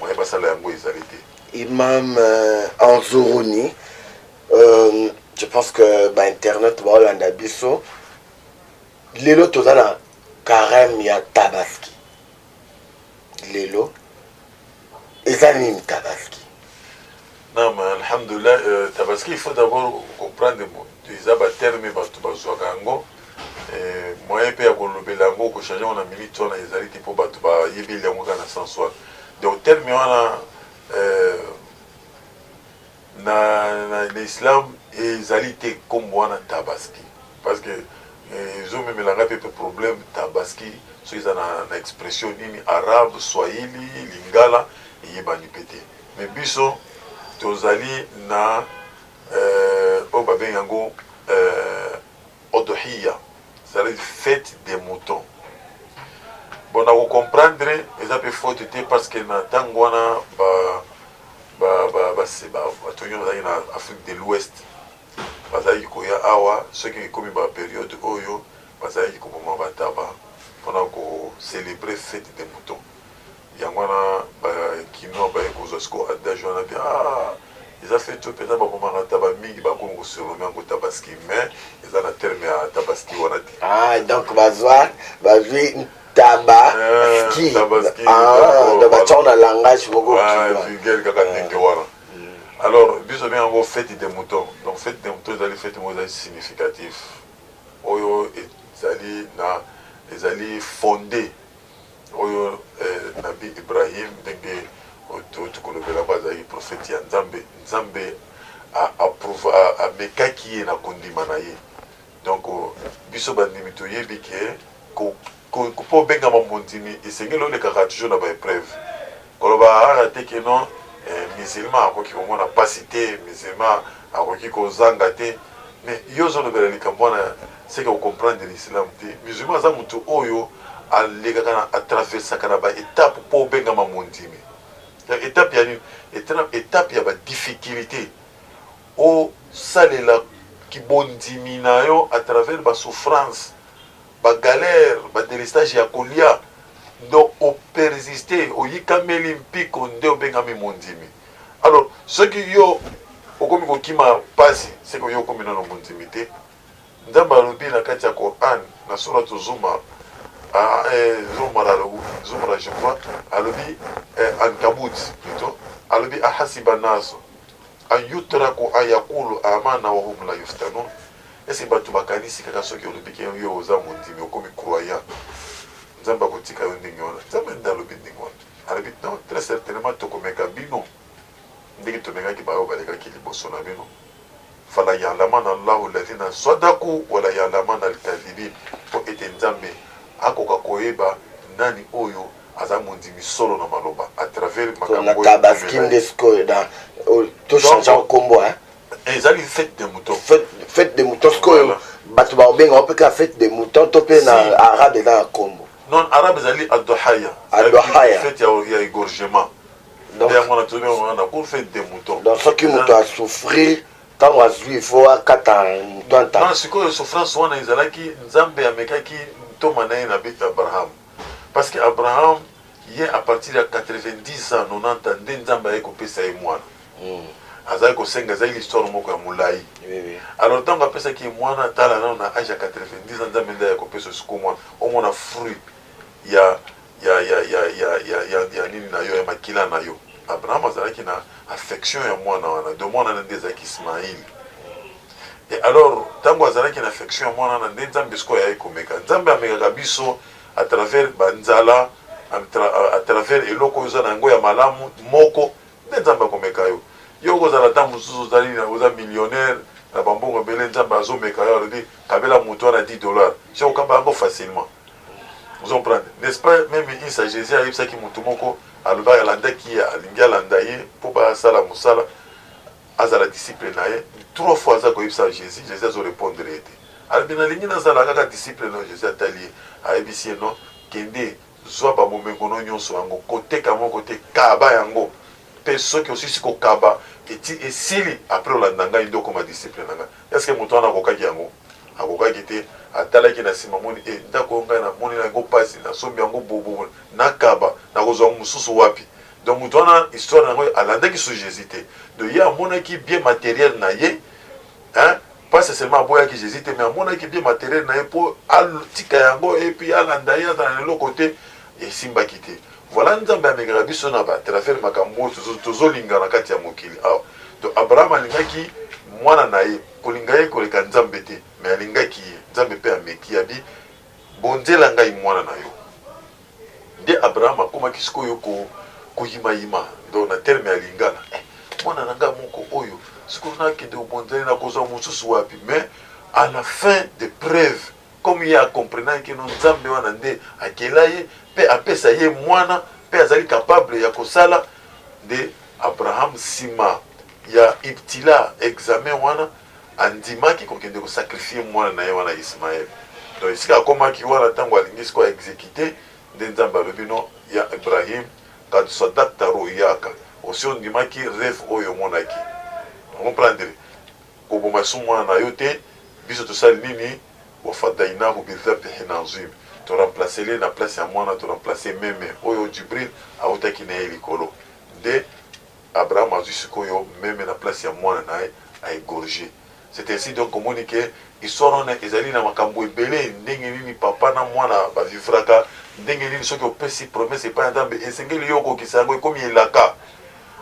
moye basala yango ezali te. Imam Anzuruni, je pense que internet baolanda biso lelo toza na carême ya Tabaski. Lelo eza nini Tabaski? Non, mais alhamdoulilah, Tabaski, il faut d'abord comprendre eza baterme bato bazwaka yango. Moyen mpe ya kolobela yango kochange wana minute wana ezali te mpo bato bayebeli yango kaka na sens wana. Donc terme wana na l'islam ezali te kombo wana Tabaski, parce que ezomemelanga mpe problème Tabaski soki eza na expression nini arabe, swahili, lingala eyebani mpe te. Mais biso tozali na oyo babengi yango odohiya, c'est-à-dire fête des moutons. Bon, na comprendre eza mpe faute te parce que na ntango wana bato nyonso bazalaki na Afrique de l'Ouest bazalaki koya awa, soki ekomi bapériode oyo bazalaki koboma bataba mpona kocélébrer fête des moutons. Yango wana bakino baye kozwa siko adage wana mpe eza fête oyo mpenza babomaka taba mingi bakomi kosurnomme yango Tabaski, mais eza na terme ya Tabaski wana te. Donc bazwi Tabaski. Batia na langage moko vulgaire kaka ndenge wana. Alors biso bien yango fête des moutons. Donc fête des moutons ezali fête moko ezali significatif oyo ezali fondé oyo Nabi Ibrahim ndenge tokolobela ngo azali prophète ya Nzambe amekaki ye na kondima na ye. Donc biso bandimi toyebi ke mpo obengama mondimi esengeli olekaka toujours na baépreuve koloba aka te ke non musulman akoki komona mpasi te, musulman akoki kozanga te, mais yo ozolobela likambo wana seke okomprendre l'islam te. Musulman aza motu oyo alekaka na atraversaka na baétape mpo obengama mondimi. Étape ya nini? Étape ya badifficulté osalela kibondimi na yo à travers basouffrance, bagalère, badélestage ya kolia. Donc o persister, oyikameli mpiko nde obengami mondimi. Alors ce qui yo okomi kokima pasi, c'est que yo okomi na mondimi te. Nzambe alobi na kati ya Coran na suratu Zumar, Zumar je crois, alobi Ankabut plutôt, alobi ahasiba naso an yutraku an yaqulu amana wa hum la yuftanun. Ese bato bakanisi kaka soki olobi ke yo oza mondimi okomi croyant. Nzamba kotika yo ndenge wana, nzambe nde alobi ndenge wana. Alobi non, très certainement tokomeka bino ndenge tomekaki bayo balekaki liboso na bino. Fala yalamana Allahu alladhina sadaku wala yalamana alkadhibin. Po ete nzambe akoka koyeba nani oyo aza mondimi solo na maloba à travers makambo oyo Tabaski ndesko da to changer kombo ezali fête des moutons. Fête des moutons ko bato ba obenga opeka fête des moutons to pe na arabe na kombo. Non, arabe ezali adohaya. Fête ya égorgement. Donc on a pour fête des moutons. Donc ce qui moto a souffrir tant on a il faut akata mouton ta. Non, c'est quoi souffrance wana ezalaki Nzambe amekaki ntoma na na bita Abraham. Parce que Abraham il est à partir de 90 ans 90 ans nde Nzambe ayekopesa ye mwana. Azali kosenga ezali l'histoire moko ya mulai. Alors tant apesaki mwana tala na âge ya 90 ans Nzambe nde ayekopesa siko mwana omona fruit ya nini na yo ya makila na yo. Abraham azalaki na affection ya mwana wana de mwana na nde ezalaki Ismaïl. Et alors tango azalaki na affection ya mwana na nde Nzambe siko ya ekomeka. Nzambe amekaka biso à travers banzala, à travers eloko oza na yango ya malamu moko nde Nzambe akomeka yo. Yo kozala ta mosusu ozali na oza millionnaire na bambongo ebele Nzambe azomeka yo alobi kabela moto wana $10. Si okamba yango facilement. vous en prenez, n'est-ce pas? Même il s'agit de ça qui monte aloba alanda qui a linga landaye pour ba sala musala azala discipline naye 3 fois ça ko ibsa Jésus a répondre été albina lingi na sala kaka discipline no Jésus atali aibisi no kende zwa ba momengo no nyonso yango côté kamo côté kaba yango pe soki aussi siko kaba eti esili après olandanga indo comme discipline nanga est-ce que moto ana kokaki yango akokaki te atalaki na sima moni ndako ngai na moni na ngo pasi na sombi yango bobo nakaba na kozwa mususu wapi donc moto wana histoire nango alandaki sur Jésus te donc ye amonaki bien matériel na ye hein pas seulement aboyaki Jésus te mais amonaki bien matériel na ye po atika yango et puis alanda ye dans le côté esimbaki te voilà nzambe amekaka biso na batrafere makambo tozolinga na kati ya mokili awa donc Abraham alingaki mwana na ye kolinga ye koleka nzambe te mais alingaki ye nzambe mpe ameki abi bonzela ngai mwana na yo nde Abraham akomaki sikoyo koyimayima donc na terme ya lingala mwana na ngai moko oyo sikoyo nakende obonzeli nakozwa mosusu wapi mais à la fin de preuve comme ye akomprenaki no nzambe wana nde akela ye mpe apesa ye mwana mpe azali capable ya kosala nde Abraham nsima ya ibtila examen wana andimaki kokende kosakrifie mwana na ye wana Ismaël donc esika akomaki wana ntango alingi sikoyo aexécute nde nzambe alobi no ya Ibrahim kad sadakta royaka osi ondimaki rêve oyo omonaki comprendre koboma so mwana na yo te biso tosali nini wafadainahu bidhabihin azim to remplacer le na place ya mwana to remplacer meme oyo Jibril autaki na ye likolo nde Abraham azwi sikoyo meme na place ya mwana na ye aégorgé. C'est ainsi donc omoni ke histoire wana ezali na makambo ebele ndenge nini papa na mwana bavivra ndenge nini soki opesi promesse epai ya nzambe esengeli yo okokisa yango ekomi elaka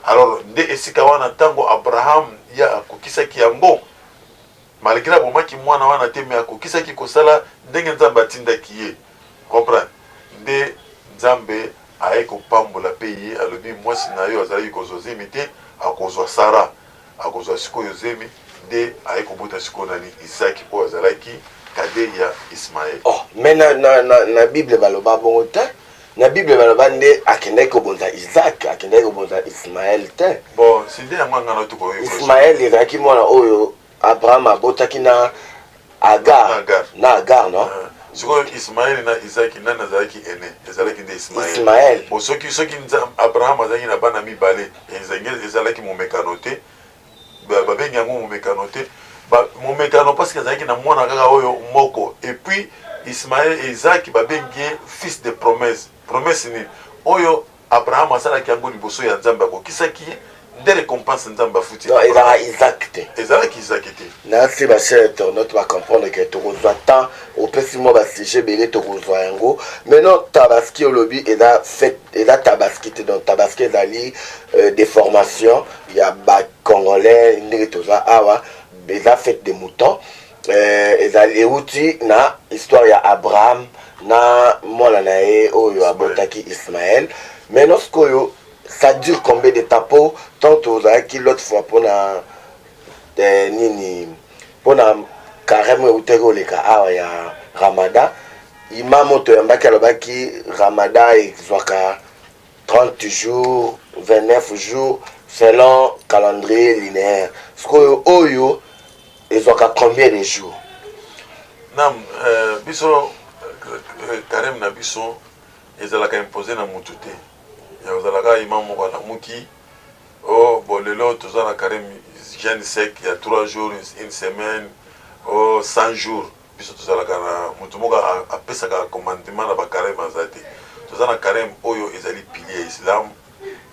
alors nde esika wana ntango Abraham ya akokisaki yango malgré abomaki mwana wana te me akokisaki kosala ndenge nzambe atindaki ye comprendre nde nzambe aye kopambola mpe ye alobi mwasi na yo azalaki kozwa zemi te akozwa Sara akozwa sikoyo zemi nde aye kobota sikoyo nani Isaki oyo azalaki kade ya Ismaël. Oh mais na Bible baloba bongo te na Bible baloba nde akendaki kobonza Isaac akendaki kobonza Ismaël te bon si nde yango ngana tukoyo Ismaël ezalaki mwana oyo Abraham abotaki na Agar non sikoyo Ismaël na Isaki nani azalaki ene ezalaki nde Ismaël bon soki Abraham azalaki na bana mibale ezalaki momekano te babengi yango momekano te momekano parce que azalaki na mwana kaka oyo moko et puis Ismaël et Isaac babengi fils de promesse ni oyo Abraham asalaki yango liboso ya nzambe akokisaki nde récompense nzambe afuti non ezalaki Isaac te nasi bachers internautes bacomprendre ke tokozwa temps opesi mwa basujet ebele tokozwa yango maintenant tabaski olobi eza tabaski te donc tabaski ezali déformation ya bacongolais ndenge tozwa awa eza fête de mouton ezali euti na histoire ya Abraham na mwana na ye oyo abotaki Ismaël maintenant sikoyo ça dure combien de temps tant ozalaki l'autre fois mpona nini mpona carême eutaki oleka awa ya Ramadan ima moto yambaki alobaki Ramadan ezwaka 30 jours 29 jours selon calendrier linéaire sikoyo oyo ezwaka combien de jours nam biso carême na biso ezalaka imposé na mutu te ozalaka imam moko alamuki bon lelo toza na carême jeûne sec il y a 3 jours une semaine 100 jours biso tozalaka na mutu moko apesaka commandement na bacarême aza te toza na carême oyo ezali pilier ya islam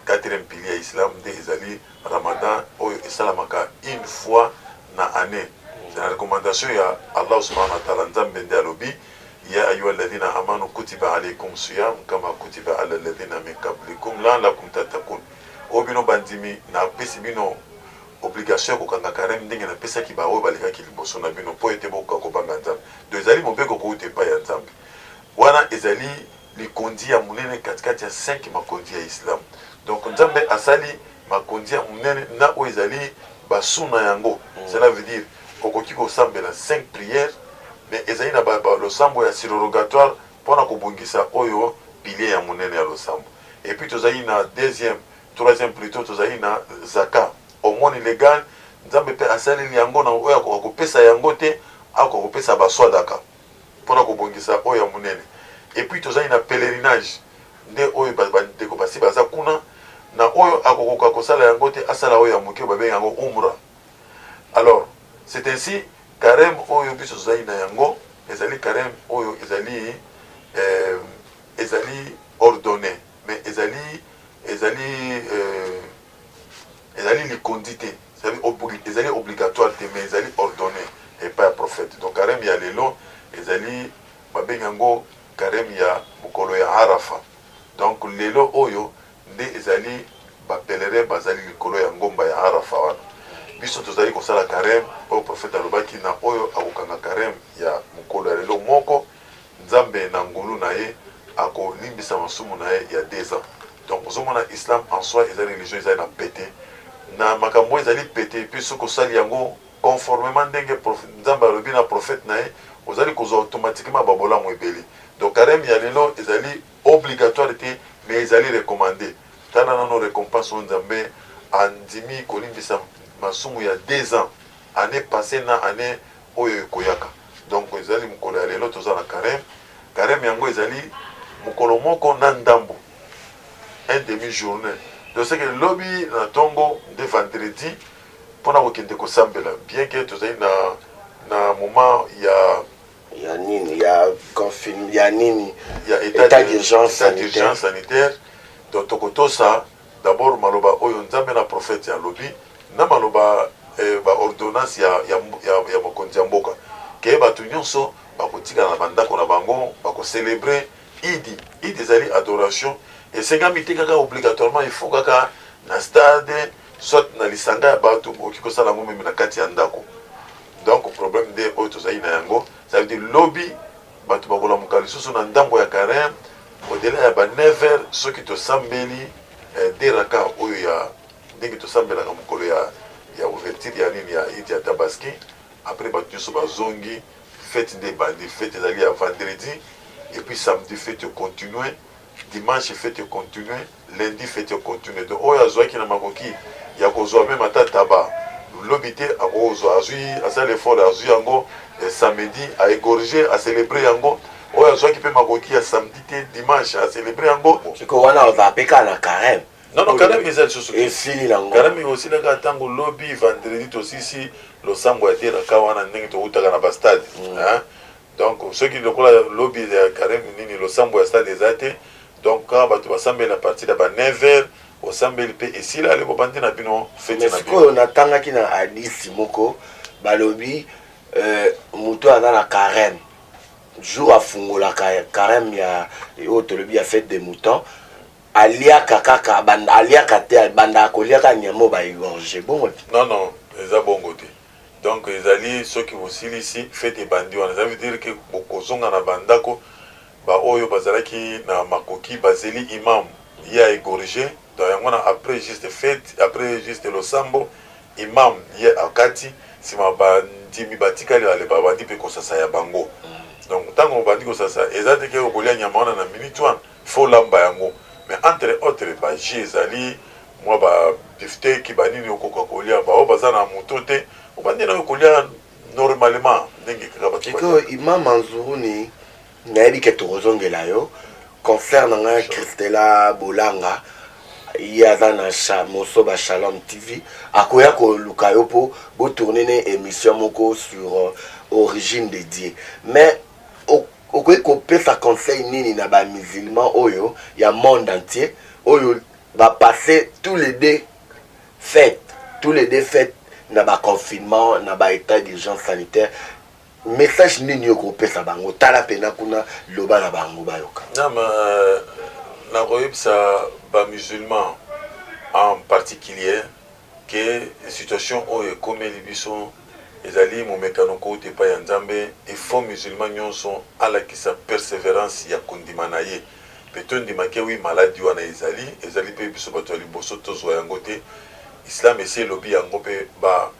4e pilier ya islam nde ezali Ramadan oyo esalamaka une fois na année c'est la recommandation ya Allah subhanahu wa ta'ala nzambe nde alobi يا أيها الذين آمنوا كتب عليكم الصيام كما كتب على الذين من قبلكم لعلكم تتقون obino bandimi na pesi bino obligation ko kanga carême ndenge na pesa ki ba oyo balekaki liboso na bino po ete boka ko banga nzambe do ezali mobeko ko ute pa ya nzambe wana ezali likondi ya munene katikati ya 5 makondi ya Islam donc nzambe asali makondi ya munene na o ezali basuna yango cela veut dire okoki ko sambela 5 prières mais ezali na le sambo ya surrogatoire mpona kobongisa oyo pilier ya monene ya losambo. Et puis tozali na deuxième troisième plutôt tozali na zaka omoni légal nzambe mpe asaleli yango na oyo akoka kopesa yango te akoka kopesa baswadaka mpona kobongisa oyo ya monene. Et puis tozali na pèlerinage nde oyo bandeko basi baza kuna na oyo akokoka kosala yango te asala oyo ya moke babengi yango umra. Alors c'est ainsi carême oyo biso tozali na yango ezali carême oyo ezali ordonné mais ezali likondité ezali obligatoire te mais ezali ordonné et pas prophète. Donc carême ya lelo ezali babengi yango carême ya mokolo ya Arafa. Donc lelo oyo nde ezali bapelere bazali likolo ya ngomba ya Arafa wana. Biso tozali kosala carême oyo prophète alobaki na oyo akokanga carême ya mokolo ya lelo moko nzambe na ngulu na ye akolimbisa masumu na ye ya 2 ans. Donc ozomona islam en soi ezali religion ezali na pété na makambo ezali pété puis soki osali yango conformément ndenge nzambe alobi na prophète na ye ozali kozwa automatiquement babolamu ebeli. Donc carême ya lelo ezali obligatoire te mais ezali recommandé tana nano récompense oyo nzambe andimi kolimbisa masumu ya 2 ans année passée na année oyo ekoyaka. Donc ezali mokolo ya lelo toza na carême yango ezali mokolo moko na ndambo un demi journée. Donc c'est que lobby na tongo de vendredi mpona kokende kosambela bien que tozali na moment ya nini ya confine ya nini ya état d'urgence sanitaire. Donc tokotosa d'abord maloba oyo nzambe na prophète ya lobby na maloba ba ordonnance ya mokonzi ya mboka ke bato nyonso bakotika na bandako na bango bakocélébrer idi ezali adoration esengami te kaka obligatoirement il faut kaka na stade soit na lisanga ya bato okoki kosala yango meme na kati ya ndako. Donc problème nde oyo tozali na yango ça veut dire lobi bato bakolamuka lisusu na ndambo ya carême odela ya ba 9h soki tosambeli deraka oyo ya ndenge tosambelaka mokolo ya ouverture ya nini ya idi ya tabaski. Après bato nyonso bazongi fête nde bandi fête ezali ya vendredi et puis samedi fête continue dimanche fête continue lundi fête continue. Donc oyo azwaki na makoki ya kozwa meme ata taba lobi te akozwa azwi asala effort azwi yango samedi aégorger acélébrer yango oyo azwaki mpe makoki ya samedi te dimanche acélébrer yango siko wana ozapeka na carême. Non, carême ezali susu esili nango carême osilaka ntango lobi vendredi tosisi losambo ya teraka wana ndenge tokutaka na bastade. Donc soki lokola lobi ya carême nini losambo ya stade eza te. Donc kaka bato basambeli na partir ya ba 9h osambeli mpe esila ale bobandi na bino fete na bino. Natangaki na hadisi moko balobi moto aza na carême jour afungolaka carême ya oyo tolobi ya fête des moutons aliaka kaka aliaka te banda akoliaka nyama baégorge bongo te. Non eza bongo te. Donc ezali soki bosilisi fête ebandi wana ça veut dire que bokozonga na bandako ba oyo bazalaki na makoki bazeli imam ya égorger. Donc yango na après juste fête après juste losambo imam ye akati sima bandimi batikali ale babandi mpe kosasa ya bango. Donc ntango bandi kosasa eza te ke okolia nyama wana na minute wana faut lamba yango. Mais entre autres ba ji ezali mwa ba beefsteak banini okoka kolia ba o baza na moto te obandi na kolia normalement ndenge kaka bato ko imam Anzuruni nayebi ke tokozongela yo concert na ngai Christela Bolanga yaza na Mosoba Shalom TV akoya koluka yo po bo tourner ne émission moko sur origine de Dieu. Mais okoki kopesa conseil nini na ba musulman oyo ya monde entier oyo va passer tous les deux fêtes na ba confinement na ba état d'urgence sanitaire message nini okopesa bango tala pena kuna loba na bango bayoka. Na koyebisa ba musulman en particulier que situation oyo ekomeli biso ezali momekano kote pa ya nzambe il faut musulman nyonso alakisa persévérance ya kondima na ye pe tondimaki wi maladi wana ezali pe biso bato ya liboso tozwa yango te. Islam esi elobi yango pe ba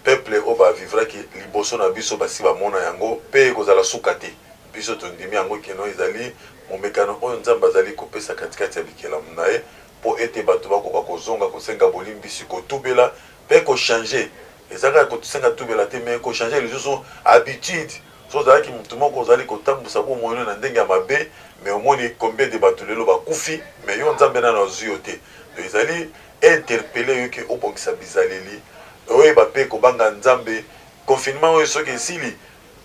peuple oyo bavivraki liboso na biso basi bamona yango mpe ekozala suka te biso tondimi yango keno ezali momekano oyo nzambe azali kopesa katikati ya bikelamu na ye mpo ete bato bakoka kozonga kosenga bolimbisi kotubela mpe kochange ezalaka kosenga tubela te me kochange lisusu habitude so ozalaki motu moko ozali kotambusa bomoi na ndenge ya mabe me omoni combien de bato lelo bakufi me yo nzambe nano azwi yo te ezali interpele yo ke obongisa bizaleli oyeba mpe kobanga nzambe confinement oyo soki esili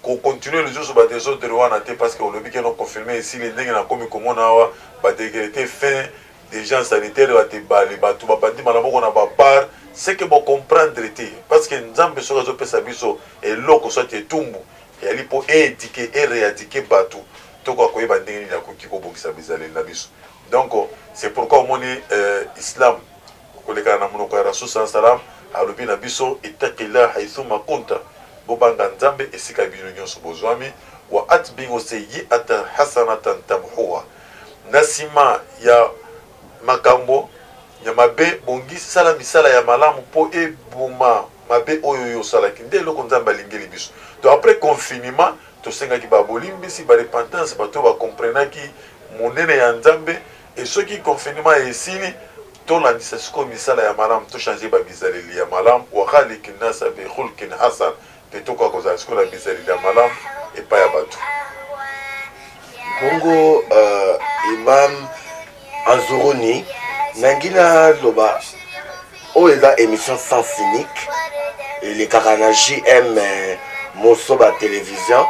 kocontinue lisusu badesordre wana te parce que olobi keno confirme esili ndenge nakomi komona awa badegrete fin des gens sanitaires batebale bato babandima na moko na bapart c'est que bocomprendre te parce que nzambe soki azopesa biso eloko soit etumbu eyali mpo édike eréadike bato tokoka koyeba ndenge nini akoki kobongisa bizaleli na biso donc c'est pourquoi omoni islam kolekana na monoko ya rasul saa salam alobi na biso itakillah haithuma kunta bobanga nzambe esika bino nyonso bozwami wa atbingo seyi'atan hasanatan tamhuha na nsima ya makambo ya mabe bongi sala misala ya malamu mpo ebuma mabe oyo yo osalaki nde eloko nzambe alingeli biso to après confinement tosengaki babolimbisi barepentance bato bakomprenaki monene ya nzambe e soki confinement esili tolandisa sikoyo misala ya malamu tochange babizaleli ya malamu wakhalik nasa bihulkin hasan mpe tokoka kozala sikoyo na bizaleli ya malamu epai ya bato bongo imam Anzuruni nangina loba oyo eza émission sans cynique elekaka na JM Mosoba télévision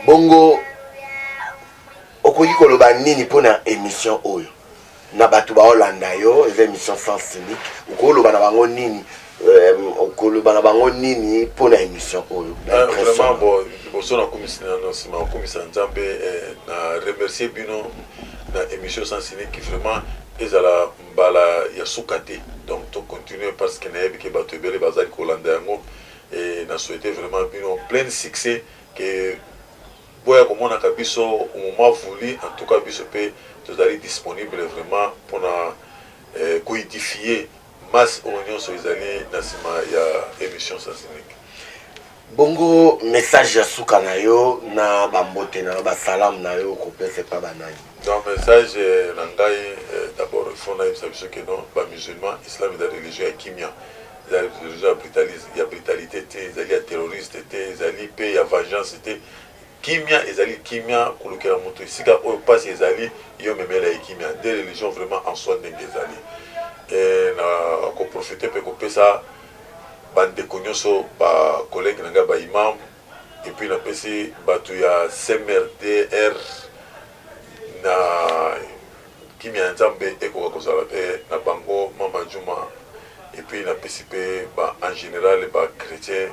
bongo okoki koloba nini mpona émission oyo na bato baolanda yo eza émission sans cynique okoloba na bango nini okoloba na bango nini mpona émission oyo vraiment bon liboso nakomisi na nsima nakomisa nzambe na remercier bino na émission sans cynique vraiment ezala mbala ya suka te donc to continuer parce que nayebi ke bato ebele bazali kolanda yango et na souhaité vraiment bino plein succès que boya komonaka biso au moment voulu en tout cas biso mpe tozali disponible vraiment mpona koédifier masse oyo nyonso ezali na nsima ya émission sans cynique bongo message ya suka na yo na bambote na yo basalamu na yo kopesa epa banani donc message na ngai d'abord il faut nayebisa biso ke non bamusulman islam eza religion ya kimia eza religion ya brutalité te ezali ya terroriste te ezali mpe ya vengeance te kimia ezali kimia kolukela moto esika oyo mpasi ezali yo memela ya kimia nde religion vraiment en soi ndenge ezali na koprofite mpe kopesa bandeko nyonso bakolege na ngai baimam epuis napesi bato ya CMRDR na kimia ya nzambe ekoka kozala mpe na bango mama juma epuis napesi mpe en général bachrétien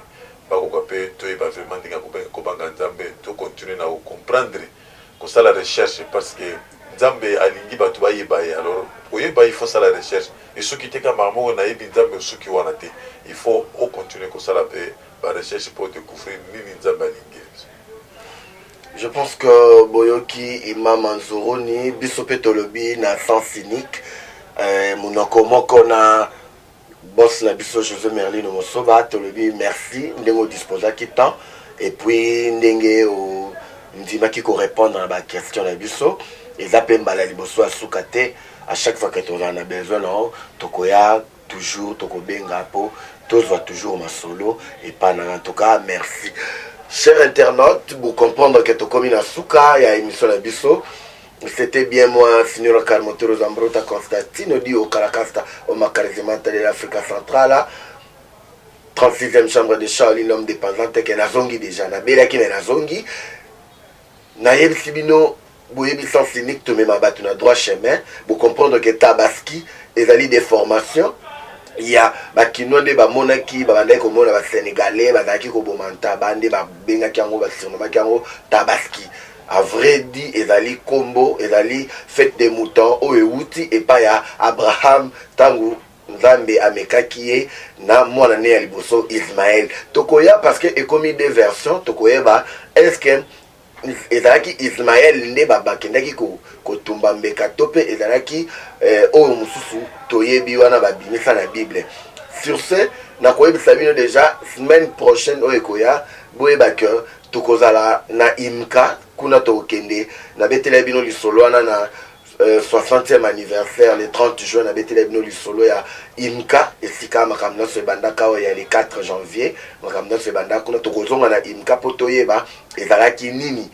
bakoka mpe toyeba vraiment ndenge kobanga nzambe tocontinue na kocomprendre kosala recherche parce que nzambe alingi bato bayeba ye alors oyeba il faut sala recherche et soki te kamba moko nayebi nzambe soki wana te il faut ocontinue kosala mpe barecherche pour découvrir nini nzambe alingi. Je pense que boyoki imam Anzuruni biso pe tolobi na sans cynique monoko moko na boss na biso José Merlin Mosoba tolobi merci ndenge odisposaki temps et puis ndenge ndimaki ko répondre à ba question na biso eza pe mbala liboso asuka te à chaque fois que tu en as besoin non tokoya toujours tokobenga po tozwa toujours ma solo et pas en tout cas merci. Chers internautes, vous comprendre que tu commis na suka ya émission la biso. C'était bien moi, Signor Carmotero Zambrota Constantino, dit au Caracasta, au Macarizimanta de l'Afrique centrale, 36e chambre de Charlie, l'homme dépendant, qui est Nazongi déjà, na bela qui est Nazongi. Naïeb Sibino, Bouyebi sans cynique, tu mets ma batte na droit chemin, vous comprendre que Tabaski, les alliés des formations. Il y a bakinondi ba monaki ba bandai ko mona ba sénégalais ba daki ko bomanta bande ba benga kiango ba surnom kiango Tabaski à vrai dit ezali combo ezali fête des moutons o euti et pas ya Abraham tangu nzambe amekaki na mwana ne ya liboso Ismaël tokoya parce que ekomi des versions tokoyeba est-ce que ezalaki Ismaël nde babakendaki kotumba mbeka to mpe ezalaki oyo mosusu toyebi wana babimisa na Bible. Sur ce nakoyebisa bino déjà semaine prochaine oyo ekoya boyeba ke tokozala na imka kuna tokende na betela bino lisolo wana na 60e anniversaire le 30 juin na betela bino lisolo ya IMCA esika makamna so bandaka ya le 4 janvier makamna so bandaka kuna tokozonga na IMCA potoyeba ezalaki nini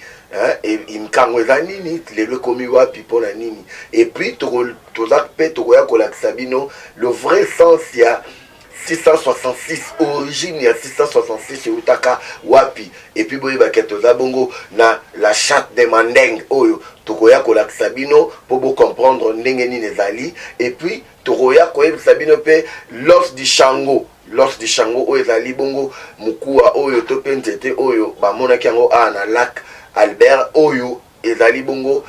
IMCA ngweza nini lelo komi wapi pona nini et puis toza pe tokoya kolakisa bino le vrai sens ya 666 origine ya 666 utaka wapi et puis boyeba ketoza bongo na la charte de Mandeng oyo tokoya kolakisa bino po bo comprendre ndenge nini ezali et puis tokoya koyebisa bino pe l'os du Shango oyo ezali bongo mukuwa oyo to pe nzete oyo bamonaki yango na lac Albert oyo ezali bongo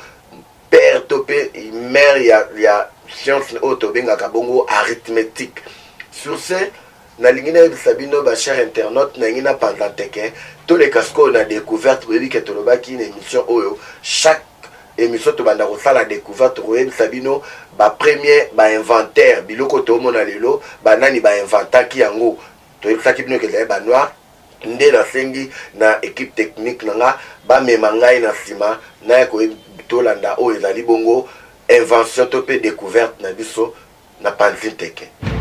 père to pe mère ya science oyo tobengaka bongo arithmétique. Sur ce, na lingina sabino ba cher internaute na ngina pandanteke tous les cascos na découverte oui que tolobaki une émission oyo chaque émission to banda ko la découverte oui sabino ba premier ba inventaire biloko to mona lelo ba nani ba inventaki yango to yebisaki bino ke ba noir nde na sengi na équipe technique nanga ba memangai na sima na ko to landa oyo ezali bongo invention to pe découverte na biso na pandanteke.